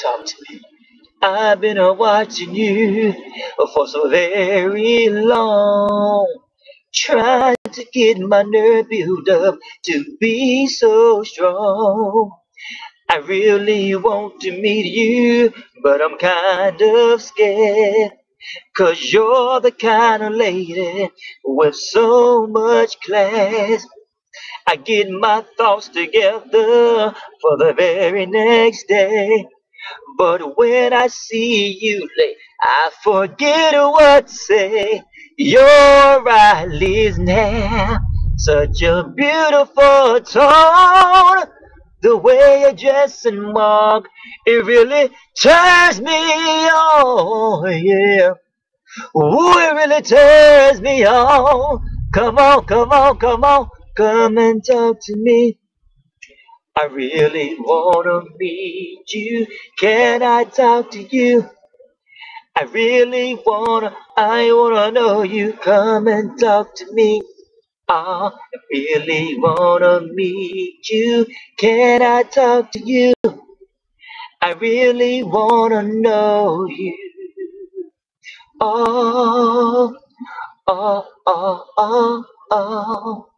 talk to me. I've been watching you for so very long, trying to get my nerve built up to be so strong. I really want to meet you, but I'm kind of scared. 'Cause you're the kind of lady with so much class. I get my thoughts together for the very next day. But when I see you late, I forget what to say. Your eyelids have such a beautiful tone. The way you dress and walk, it really turns me on, yeah. Ooh, it really turns me on. Come on, come on, come on, come and talk to me. I really wanna meet you. Can I talk to you? I wanna know you. Come and talk to me. I really wanna meet you. Can I talk to you? I really wanna know you. Oh, oh, oh, oh, oh.